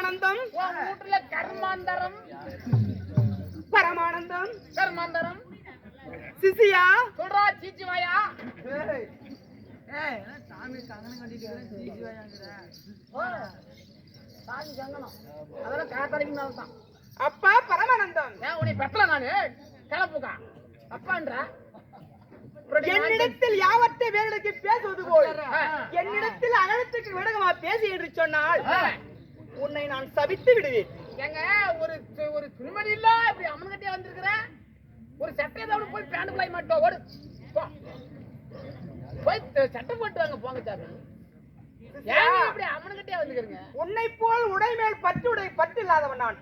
பரமானந்தம் வீட்டுல கர்மாந்தரம் பரமானந்தம் கர்மாந்தரம் சிசியா சொல்றா சீச்சி வாயா சாமி கங்கணம் கட்டிட்டு சாமி கங்கணம் அதெல்லாம் காத்தாடிக்கு தான் அப்பா பரமானந்தம் ஏன் உன்னை பெற்றல நானு கிளப்புக்கா அப்பான்ற என்னிடத்தில் யாவற்றை வேலைக்கு பேசுவது போல் என்னிடத்தில் அகலத்துக்கு விடகமா பேசி என்று சொன்னால் உன்னை நான் சபித்து விடுவேன். எங்க ஒரு ஒரு துணிமணி இல்ல இப்படி அம்மன் கட்டியா வந்திருக்கிற ஒரு சட்டையை தான் போய் பேண்ட் பிளாய் மாட்டோம் ஓடு போய் சட்டை போட்டு வாங்க போங்க சாமி ஏன் இப்படி அம்மன் கட்டியா வந்துக்கிறீங்க உன்னை போல் உடை மேல் பற்று இல்லாதவன் நான்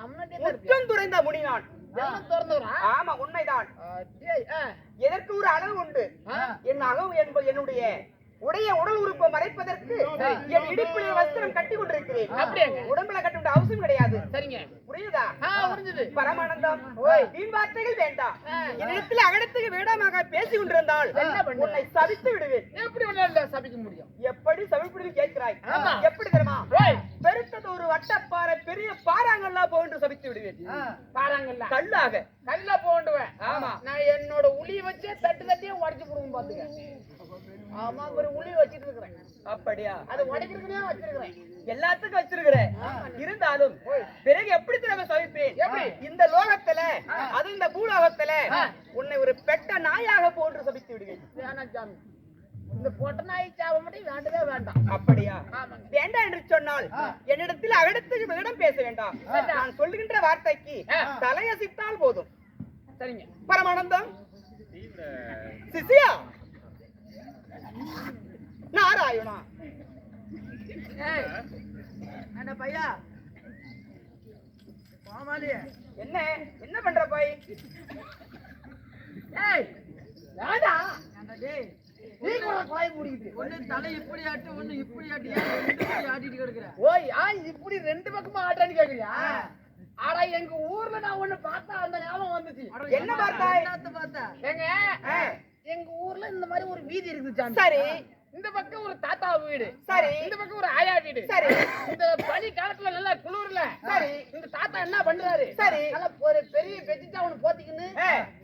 அம்மன் முற்றும் துறைந்த முடி நான் திறந்தவரா ஆமா உண்மைதான் எதற்கு ஒரு அளவு உண்டு என் அகம் என்பது என்னுடைய உடைய உடல் உறுப்பை மறைப்பதற்கு என் இடுப்பிலே வஸ்திரம் கட்டி கொண்டிருக்கிறேன் உடம்புல கட்ட அவசியம் கிடையாது சரிங்க புரியுதா புரிஞ்சது பரமானந்தம் வீண் வார்த்தைகள் வேண்டாம் என்னிடத்தில் அகலத்துக்கு வேடமாக பேசி கொண்டிருந்தால் உன்னை சபித்து விடுவேன். எப்படி ஒண்ணு சபிக்க முடியும் எப்படி சபிப்பிடுன்னு கேட்கிறாய் எப்படி தெரியுமா பெருத்தது ஒரு வட்டப்பாறை பெரிய பாறாங்கல்லா போன்று சபித்து விடுவேன். பாறாங்கல்ல கல்லாக கல்ல போண்டுவேன். ஆமா நான் என்னோட உளி வச்சே தட்டு தட்டியே உடைச்சு போடுவோம் பாத்துக்க. ஆமா ஒரு உளி வச்சிட்டு இருக்கிறேன். அப்படியா? அது உடைக்கிறதுனே வச்சிருக்கிறேன். எல்லாத்துக்கும் வச்சிருக்கிறேன். இருந்தாலும் பிறகு எப்படி திறமை சவிப்பேன்? எப்படி இந்த லோகத்துல அது இந்த பூலோகத்துல உன்னை ஒரு பெட்ட நாயாக போன்று சபித்து விடுவேன். சாமி இந்த பொட்ட நாய் சாவ மட்டும் வேண்டவே வேண்டாம். அப்படியா? வேண்டாம் என்று சொன்னால் என்னிடத்தில் அகடத்துக்கு விடம் பேச வேண்டாம். நான் சொல்லுகின்ற வார்த்தைக்கு தலையசித்தால் போதும். சரிங்க பரமானந்தம் சிசியா நாராயணா என்ன பையா மாமாலியே என்ன என்ன பண்ற போய்? ஏய் வேடா டேய் நீ கூட பாய் மூடிக்கிட்டு ஒண்ணு தலை இப்படி ஆட்டு ஒண்ணு இப்படி ஆட்டி ஆட்டிட்டு கிடக்குற. ஓய் இப்படி ரெண்டு பக்கமா ஆட்டான்னு கேக்குறியா? ஆனா எங்க ஊர்ல நான் ஒண்ணு பார்த்தா அந்த ஞாபகம் வந்துச்சு. என்ன பார்த்தாய்? பார்த்தா ஏங்க எங்க ஊர்ல இந்த மாதிரி ஒரு வீதி இருக்குது. சரி இந்த பக்கம் ஒரு தாத்தா வீடு, சரி இந்த பக்கம் ஒரு ஆயா வீடு, சரி இந்த பனி காலத்துல நல்லா குளிர்ல சரி இந்த தாத்தா என்ன பண்றாரு? சரி நல்லா ஒரு பெரிய பெட்ஷீட் அவனு போத்திக்கின்னு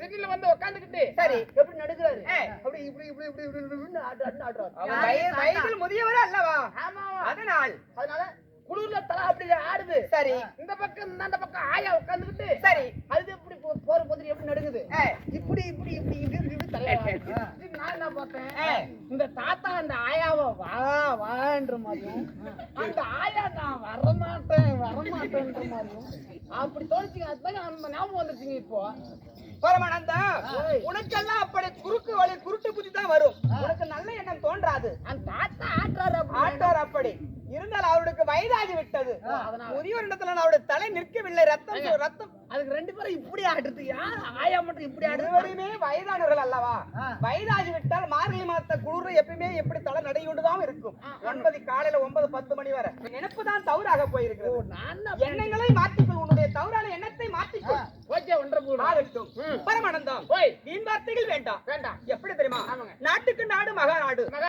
திண்ணில வந்து உட்காந்துக்கிட்டு சரி எப்படி நடுக்குறாரு? அப்படி இப்படி இப்படி இப்படி இப்படி ஆடுறாரு. வயதில் முதியவர் அல்லவா? ஆமா அதனால குளிர்ல தலை அப்படி ஆடுது. சரி இந்த பக்கம் இந்த பக்கம் ஆயா உட்காந்துக்கிட்டு சரி அது எப்படி போற மாதிரி எப்படி நடுக்குது? இப்படி இப்படி இப்படி இப்படி இப்படி தலையா நான் என்ன பார்த்தேன், இந்த தாத்தா அந்த ஆயாவை வா வான்ற மாதிரியும் அந்த ஆயா நான் வரமாட்டேன்ற மாதிரியும் அப்படி தோணுச்சுங்க. அதுதான் அந்த ஞாபகம் வந்துச்சுங்க. இப்போ பரமானந்தா உனக்கெல்லாம் அப்படி குறுக்கு வழி குருட்டு புத்தி தான் வரும். உனக்கு நல்ல எண்ணம் தோன்றாது. அந்த தாத்தா ஆட்டார் அப்படி இருந்தால் அவருக்கு வயதாகி விட்டது. முதியோர் இடத்துல அவருடைய தலை நிற்கவில்லை. ரத்தம் அதுக்கு ரெண்டு பேரும் இப்படி ஆடுறது. யார் ஆயா மட்டும் இப்படி ஆடுவதுமே வயதானவர்கள் அல்லவா? வயதாகி விட்டால் மார்கழி மாத குளிர் எப்பயுமே எப்படி தலை நடையுண்டுதான் இருக்கும். 9 காலையில 9, 10 மணி வரை நினைப்பு தான் தவறாக போயிருக்கிறது. எண்ணங்களை மாற்றிக்கொள். உன்னுடைய தவறான எண்ணத்தை மாற்றிக்கொள். ஆகட்டும் பரமானந்தம் வீண் வார்த்தைகள் வேண்டாம். எப்படி தெரியுமா? நாட்டுக்கு நாடு மகாநாடு.